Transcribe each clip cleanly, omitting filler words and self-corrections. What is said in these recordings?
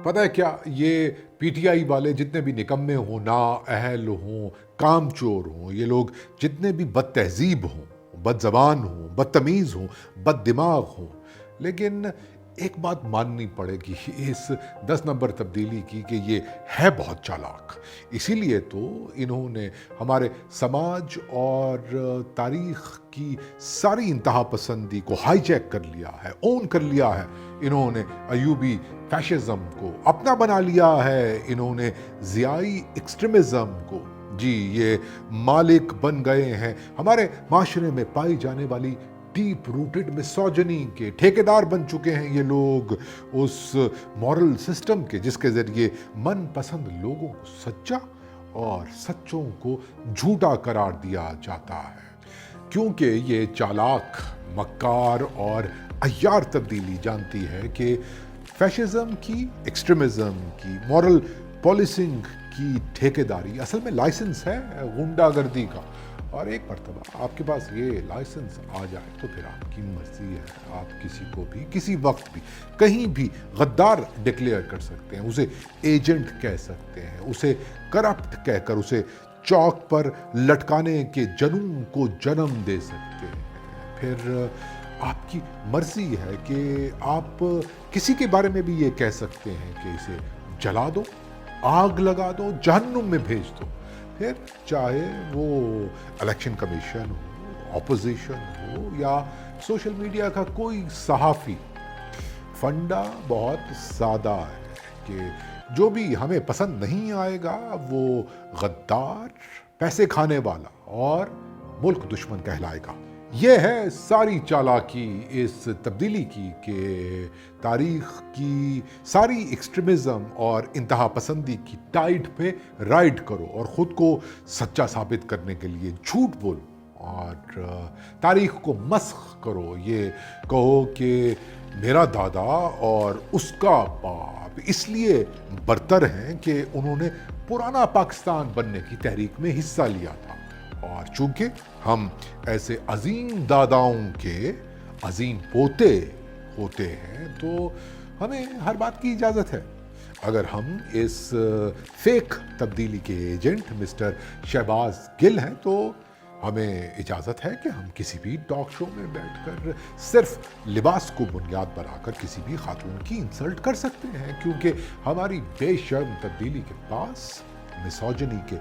پتہ ہے کیا، یہ پی ٹی آئی والے جتنے بھی نکمے ہوں، نا اہل ہوں، کام چور ہوں، یہ لوگ جتنے بھی بد تہذیب ہوں، بد زبان ہوں، بدتمیز ہوں، بد دماغ ہوں، لیکن ایک بات ماننی پڑے گی اس 10 نمبر تبدیلی کی کہ یہ ہے بہت چالاک. اسی لیے تو انہوں نے ہمارے سماج اور تاریخ کی ساری انتہا پسندی کو ہائی جیک کر لیا ہے، اون کر لیا ہے. انہوں نے ایوبی فیشزم کو اپنا بنا لیا ہے، انہوں نے ضیائی ایکسٹریمزم کو، جی یہ مالک بن گئے ہیں. ہمارے معاشرے میں پائی جانے والی ڈیپ روٹڈ مسوجنی کے ٹھیکیدار بن چکے ہیں یہ لوگ، اس مورل سسٹم کے جس کے ذریعے من پسند لوگوں کو سچا اور سچوں کو جھوٹا قرار دیا جاتا ہے. کیونکہ یہ چالاک، مکار اور عیار تبدیلی جانتی ہے کہ فیشزم کی، ایکسٹریمزم کی، مورل پالیسنگ کی ٹھیکیداری اصل میں لائسنس ہے غنڈہ گردی کا. اور ایک مرتبہ آپ کے پاس یہ لائسنس آ جائے تو پھر آپ کی مرضی ہے، آپ کسی کو بھی کسی وقت بھی کہیں بھی غدار ڈکلیئر کر سکتے ہیں، اسے ایجنٹ کہہ سکتے ہیں، اسے کرپٹ کہہ کر اسے چوک پر لٹکانے کے جنون کو جنم دے سکتے ہیں. پھر آپ کی مرضی ہے کہ آپ کسی کے بارے میں بھی یہ کہہ سکتے ہیں کہ اسے جلا دو، آگ لگا دو، جہنم میں بھیج دو. پھر چاہے وہ الیکشن کمیشن ہو، اپوزیشن ہو یا سوشل میڈیا کا کوئی صحافی. فنڈا بہت سادہ ہے کہ جو بھی ہمیں پسند نہیں آئے گا وہ غدار، پیسے کھانے والا اور ملک دشمن کہلائے گا. یہ ہے ساری چالاکی اس تبدیلی کی کہ تاریخ کی ساری ایکسٹریمزم اور انتہا پسندی کی ٹائٹ پہ رائڈ کرو اور خود کو سچا ثابت کرنے کے لیے جھوٹ بولو اور تاریخ کو مسخ کرو. یہ کہو کہ میرا دادا اور اس کا باپ اس لیے برتر ہیں کہ انہوں نے پرانا پاکستان بننے کی تحریک میں حصہ لیا تھا، اور چونکہ ہم ایسے عظیم داداؤں کے عظیم پوتے ہوتے ہیں تو ہمیں ہر بات کی اجازت ہے. اگر ہم اس فیک تبدیلی کے ایجنٹ مسٹر شہباز گل ہیں تو ہمیں اجازت ہے کہ ہم کسی بھی ٹاک شو میں بیٹھ کر صرف لباس کو بنیاد بنا کر کسی بھی خاتون کی انسلٹ کر سکتے ہیں، کیونکہ ہماری بے شرم تبدیلی کے پاس مسوجنی کے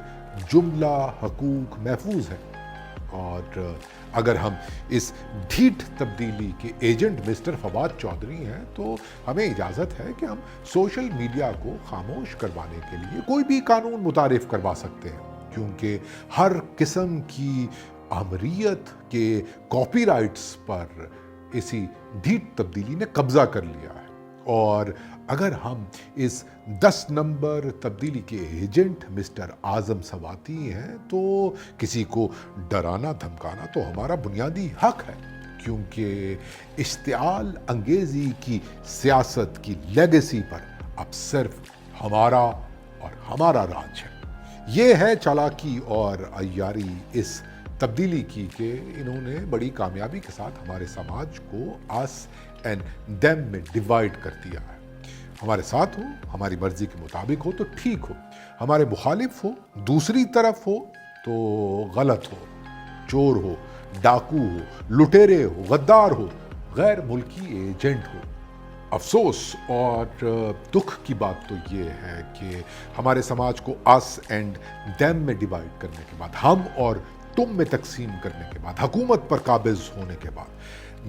جملہ حقوق محفوظ ہیں. اور اگر ہم اس ڈھیٹ تبدیلی کے ایجنٹ مسٹر فواد چودھری ہیں تو ہمیں اجازت ہے کہ ہم سوشل میڈیا کو خاموش کروانے کے لیے کوئی بھی قانون متعارف کروا سکتے ہیں، کیونکہ ہر قسم کی آمریت کے کاپی رائٹس پر اسی ڈھیٹ تبدیلی نے قبضہ کر لیا ہے. اور اگر ہم اس 10 نمبر تبدیلی کے ایجنٹ مسٹر اعظم سواتی ہیں تو کسی کو ڈرانا دھمکانا تو ہمارا بنیادی حق ہے، کیونکہ اشتعال انگیزی کی سیاست کی لیگیسی پر اب صرف ہمارا اور ہمارا راج ہے. یہ ہے چالاکی اور عیاری اس تبدیلی کی کہ انہوں نے بڑی کامیابی کے ساتھ ہمارے سماج کو اس اینڈ دیم میں ڈیوائیڈ کر دیا ہے. ہمارے ساتھ ہو، ہماری مرضی کے مطابق ہو تو ٹھیک ہو، ہمارے مخالف ہو، دوسری طرف ہو تو غلط ہو، چور ہو، ڈاکو ہو، لٹیرے ہو، غدار ہو، غیر ملکی ایجنٹ ہو. افسوس اور دکھ کی بات تو یہ ہے کہ ہمارے سماج کو اس اینڈ دیم میں ڈیوائیڈ کرنے کے بعد، ہم اور تم میں تقسیم کرنے کے بعد، حکومت پر قابض ہونے کے بعد،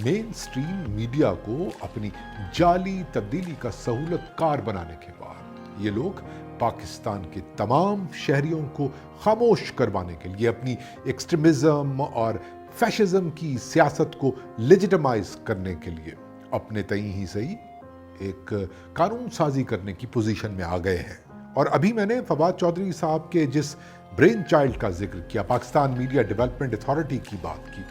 مین سٹریم میڈیا کو اپنی جعلی تبدیلی کا سہولت کار بنانے کے بعد، یہ لوگ پاکستان کے تمام شہریوں کو خاموش کروانے کے لیے اپنی ایکسٹریمزم اور فیشزم کی سیاست کو لیجیٹمائز کرنے کے لیے اپنے تئیں ہی صحیح ایک قانون سازی کرنے کی پوزیشن میں آ گئے ہیں. اور ابھی میں نے فواد چودھری صاحب کے جس برین چائلڈ کا ذکر کیا، پاکستان میڈیا ڈیولپمنٹ اتھارٹی کی بات کی،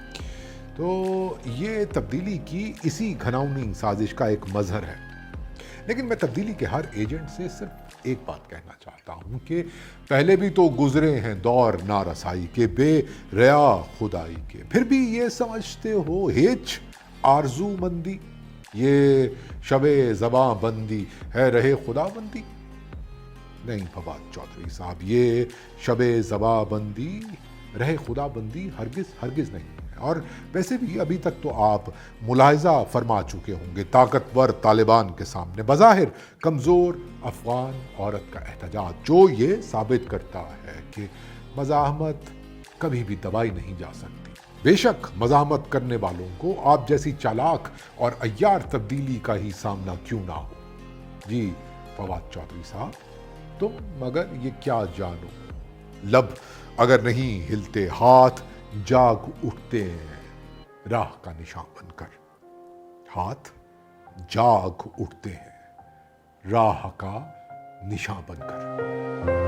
تو یہ تبدیلی کی اسی گھناؤنی سازش کا ایک مظہر ہے. لیکن میں تبدیلی کے ہر ایجنٹ سے صرف ایک بات کہنا چاہتا ہوں کہ پہلے بھی تو گزرے ہیں دور نارسائی کے، بے ریا خدائی کے، پھر بھی یہ سمجھتے ہو ہیچ آرزو مندی یہ شب زباں بندی ہے رہے خدا بندی؟ نہیں فواد چودھری صاحب، یہ شب زباں بندی رہے خدا بندی ہرگز ہرگز نہیں ہے۔ اور ویسے بھی ابھی تک تو آپ ملاحظہ فرما چکے ہوں گے طاقتور طالبان کے سامنے بظاہر کمزور افغان عورت کا احتجاج، جو یہ ثابت کرتا ہے کہ مزاحمت کبھی بھی دبائی نہیں جا سکتی۔ بے شک مزاحمت کرنے والوں کو آپ جیسی چالاک اور عیار تبدیلی کا ہی سامنا کیوں نہ ہو۔ جی فواد چودھری صاحب، تم مگر یہ کیا جانو، لب اگر نہیں ہلتے ہاتھ جاگ اٹھتے ہیں راہ کا نشان بن کر، ہاتھ جاگ اٹھتے ہیں راہ کا نشان بن کر۔